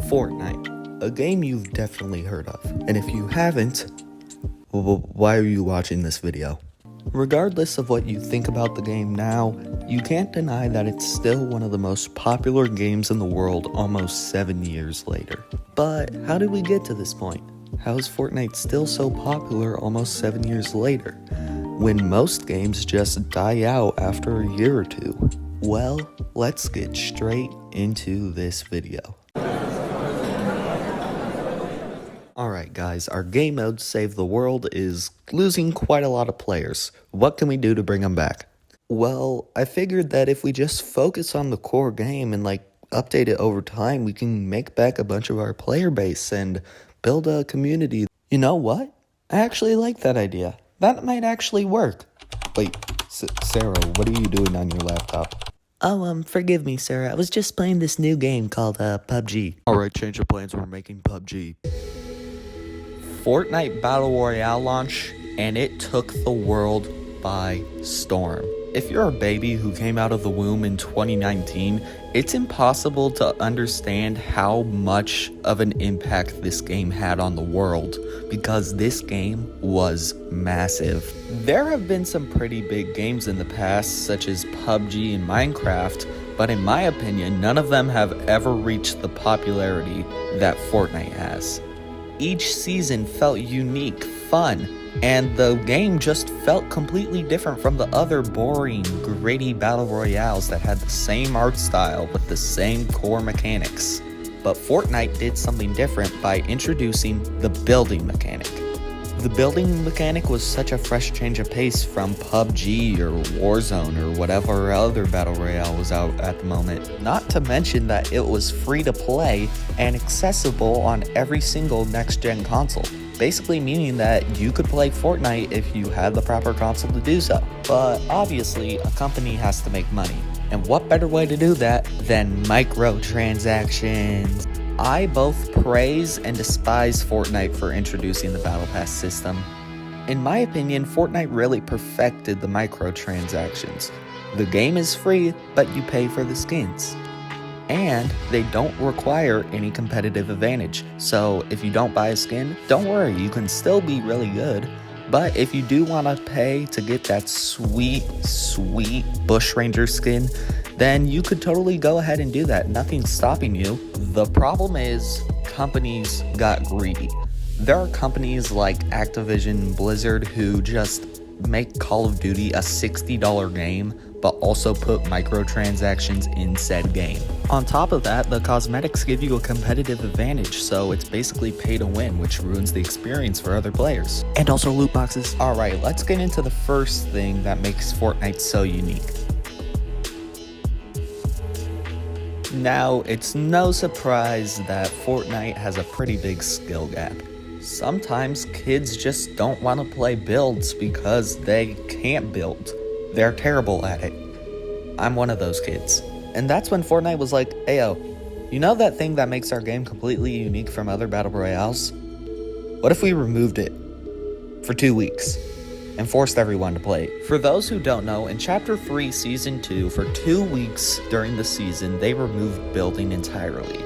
Fortnite, a game you've definitely heard of, and if you haven't, why are you watching this video? Regardless of what you think about the game now, you can't deny that it's still one of the most popular games in the world almost 7 years later. But how did we get to this point? How is Fortnite still so popular almost 7 years later, when most games just die out after a year or two? Well, let's get straight into this video. Alright guys, our game mode Save the World is losing quite a lot of players. What can we do to bring them back? Well, I figured that if we just focus on the core game and update it over time, we can make back a bunch of our player base and build a community. You know what? I actually like that idea. That might actually work. Wait, Sarah, what are you doing on your laptop? Oh, forgive me, sir. I was just playing this new game called PUBG. Alright, change your plans. We're making PUBG. Fortnite Battle Royale launch, and it took the world by storm. If you're a baby who came out of the womb in 2019, it's impossible to understand how much of an impact this game had on the world, because this game was massive. There have been some pretty big games in the past, such as PUBG and Minecraft, but in my opinion, none of them have ever reached the popularity that Fortnite has. Each season felt unique, fun, and the game just felt completely different from the other boring, gritty battle royales that had the same art style with the same core mechanics. But Fortnite did something different by introducing the building mechanic. The building mechanic was such a fresh change of pace from PUBG or Warzone or whatever other battle royale was out at the moment. Not to mention that it was free to play and accessible on every single next-gen console. Basically meaning that you could play Fortnite if you had the proper console to do so. But obviously, a company has to make money. And what better way to do that than microtransactions? I both praise and despise Fortnite for introducing the Battle Pass system. In my opinion, Fortnite really perfected the microtransactions. The game is free, but you pay for the skins. And they don't require any competitive advantage. So if you don't buy a skin, don't worry, you can still be really good. But if you do want to pay to get that sweet Bushranger skin, then you could totally go ahead and do that. Nothing's stopping you. The problem is companies got greedy. There are companies like Activision, Blizzard who just make Call of Duty a $60 game, but also put microtransactions in said game. On top of that, the cosmetics give you a competitive advantage, so it's basically pay to win, which ruins the experience for other players. And also loot boxes. Alright, let's get into the first thing that makes Fortnite so unique. Now, it's no surprise that Fortnite has a pretty big skill gap. Sometimes kids just don't want to play builds because they can't build. They're terrible at it. I'm one of those kids. And that's when Fortnite was like, "Ayo, you know that thing that makes our game completely unique from other battle royales? What if we removed it for 2 weeks and forced everyone to play it?" For those who don't know, in Chapter 3, Season 2, for 2 weeks during the season, they removed building entirely.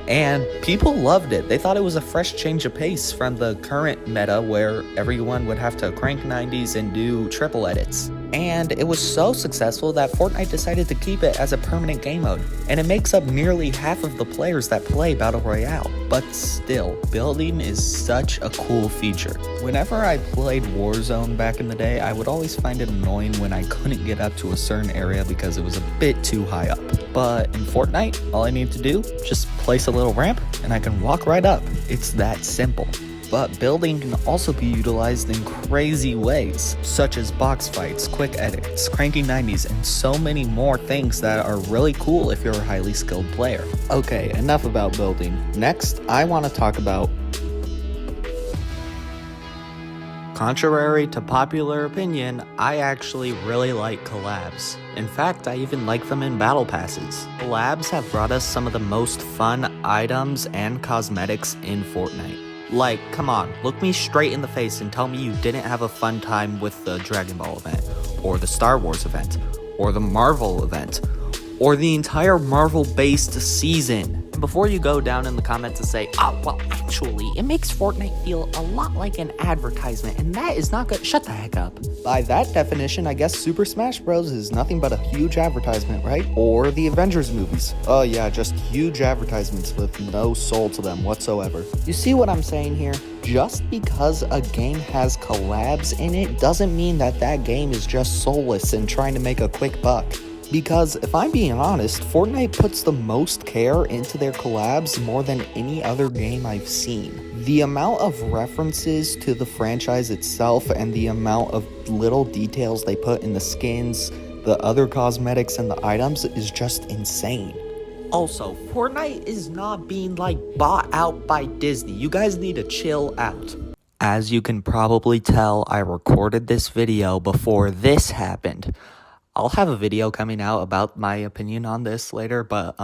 And people loved it. They thought it was a fresh change of pace from the current meta where everyone would have to crank 90s and do triple edits. And it was so successful that Fortnite decided to keep it as a permanent game mode. And it makes up nearly half of the players that play Battle Royale. But still, building is such a cool feature. Whenever I played Warzone back in the day, I would always find it annoying when I couldn't get up to a certain area because it was a bit too high up. But in Fortnite, all I need to do, just place a little ramp and I can walk right up. It's that simple. But building can also be utilized in crazy ways, such as box fights, quick edits, cranking 90s, and so many more things that are really cool if you're a highly skilled player. Okay, enough about building. Next, I want to talk about... Contrary to popular opinion, I actually really like collabs. In fact, I even like them in battle passes. Collabs have brought us some of the most fun items and cosmetics in Fortnite. Like, come on, look me straight in the face and tell me you didn't have a fun time with the Dragon Ball event, or the Star Wars event, or the Marvel event, or the entire Marvel-based season. before you go down in the comments and say, oh, well, actually, it makes Fortnite feel a lot like an advertisement, and that is not good. Shut the heck up. By that definition, I guess Super Smash Bros. Is nothing but a huge advertisement, right? Or the Avengers movies. Oh yeah, just huge advertisements with no soul to them whatsoever. You see what I'm saying here? Just because a game has collabs in it doesn't mean that that game is just soulless and trying to make a quick buck. Because if I'm being honest, Fortnite puts the most care into their collabs more than any other game I've seen. The amount of references to the franchise itself and the amount of little details they put in the skins, the other cosmetics, and the items is just insane. Also, Fortnite is not being bought out by Disney. You guys need to chill out. As you can probably tell, I recorded this video before this happened. I'll have a video coming out about my opinion on this later, but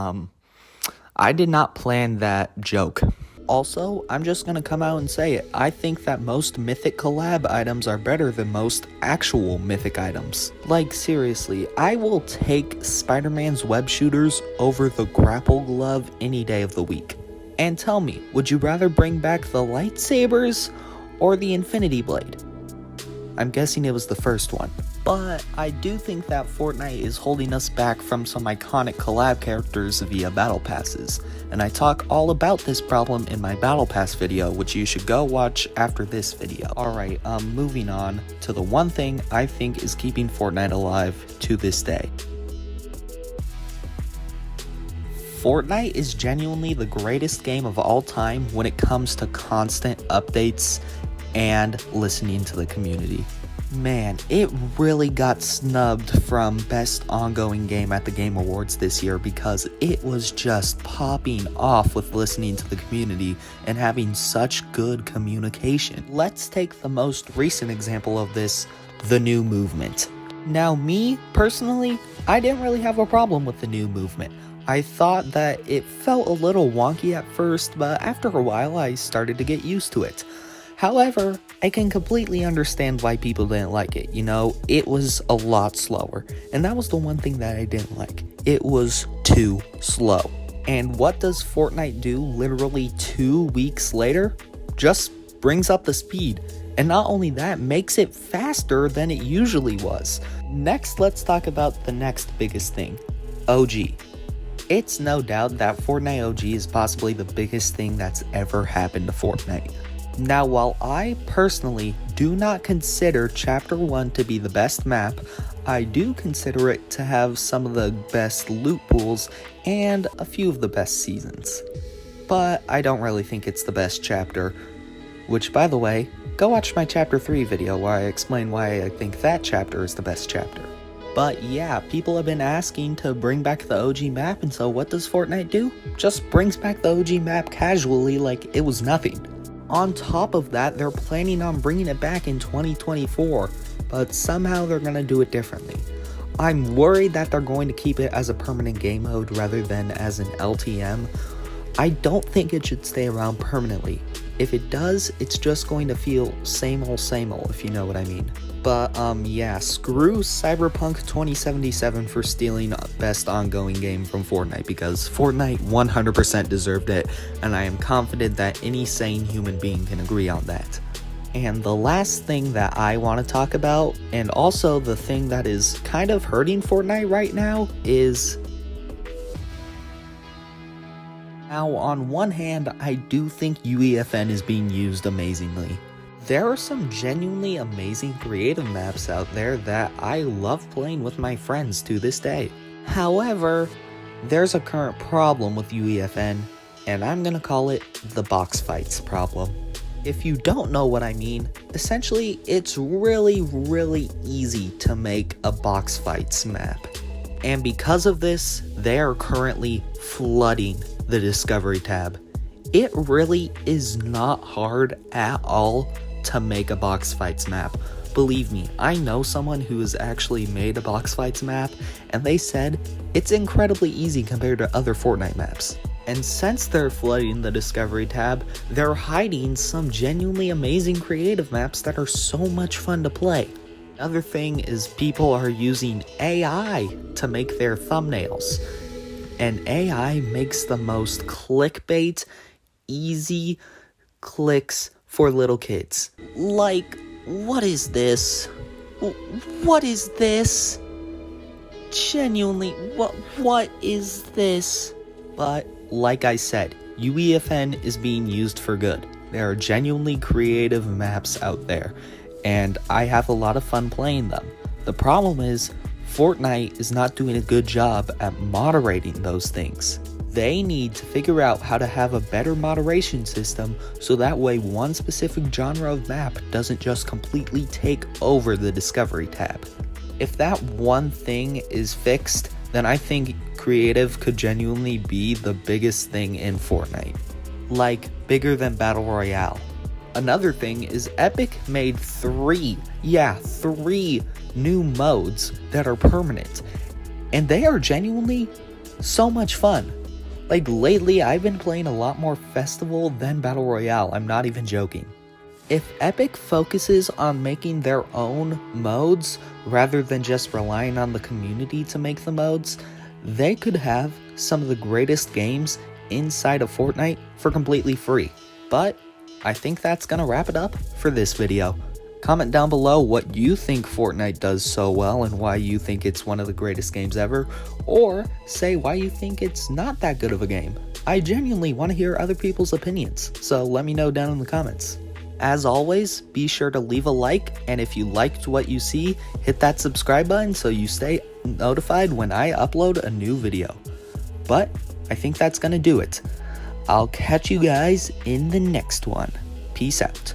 I did not plan that joke. Also, I'm just gonna come out and say it. I think that most Mythic collab items are better than most actual Mythic items. Like, seriously, I will take Spider-Man's web shooters over the grapple glove any day of the week. And tell me, would you rather bring back the lightsabers or the Infinity Blade? I'm guessing it was the first one. But I do think that Fortnite is holding us back from some iconic collab characters via battle passes, and I talk all about this problem in my battle pass video, which you should go watch after this video. Alright, moving on to the one thing I think is keeping Fortnite alive to this day. Fortnite is genuinely the greatest game of all time when it comes to constant updates and listening to the community. Man, it really got snubbed from Best Ongoing Game at the Game Awards this year because it was just popping off with listening to the community and having such good communication. Let's take the most recent example of this, the new movement. Now, me, personally, I didn't really have a problem with the new movement. I thought that it felt a little wonky at first, but after a while I started to get used to it. However, I can completely understand why people didn't like it. You know, it was a lot slower, and that was the one thing that I didn't like. It was too slow. And what does Fortnite do literally 2 weeks later? Just brings up the speed, and not only that, makes it faster than it usually was. Next, let's talk about the next biggest thing, OG. It's no doubt that Fortnite OG is possibly the biggest thing that's ever happened to Fortnite. Now, while I personally do not consider Chapter 1 to be the best map, I do consider it to have some of the best loot pools and a few of the best seasons. But I don't really think it's the best chapter, which, by the way, go watch my Chapter 3 video where I explain why I think that chapter is the best chapter. But yeah, people have been asking to bring back the OG map, and so what does Fortnite do? Just brings back the OG map casually like it was nothing. On top of that, they're planning on bringing it back in 2024, but somehow they're going to do it differently. I'm worried that they're going to keep it as a permanent game mode rather than as an LTM. I don't think it should stay around permanently. If it does, it's just going to feel same old, if you know what I mean. But yeah, screw Cyberpunk 2077 for stealing Best Ongoing Game from Fortnite, because Fortnite 100% deserved it, and I am confident that any sane human being can agree on that. And the last thing that I want to talk about, and also the thing that is kind of hurting Fortnite right now, is... Now, on one hand, I do think UEFN is being used amazingly. There are some genuinely amazing creative maps out there that I love playing with my friends to this day. However, there's a current problem with UEFN, and I'm gonna call it the box fights problem. If you don't know what I mean, essentially it's really easy to make a box fights map. And because of this, they are currently flooding the Discovery tab. It really is not hard at all to make a box fights map. Believe me, I know someone who has actually made a box fights map, and they said it's incredibly easy compared to other Fortnite maps. And since they're flooding the Discovery tab, they're hiding some genuinely amazing creative maps that are so much fun to play. Another thing is people are using AI to make their thumbnails. and AI makes the most clickbait, easy clicks for little kids. Like, what is this? What is this? Genuinely, what is this? But, like I said, UEFN is being used for good. There are genuinely creative maps out there, and I have a lot of fun playing them. The problem is, Fortnite is not doing a good job at moderating those things. They need to figure out how to have a better moderation system so that way one specific genre of map doesn't just completely take over the Discovery tab. If that one thing is fixed, then I think creative could genuinely be the biggest thing in Fortnite. Like, bigger than Battle Royale. Another thing is Epic made three new modes that are permanent, and they are genuinely so much fun. Like, lately I've been playing a lot more Festival than Battle Royale, I'm not even joking. If Epic focuses on making their own modes rather than just relying on the community to make the modes, they could have some of the greatest games inside of Fortnite for completely free. But I think that's gonna wrap it up for this video. Comment down below what you think Fortnite does so well and why you think it's one of the greatest games ever, or say why you think it's not that good of a game. I genuinely want to hear other people's opinions, so let me know down in the comments. As always, be sure to leave a like, and if you liked what you see, hit that subscribe button so you stay notified when I upload a new video. But I think that's gonna do it. I'll catch you guys in the next one. Peace out.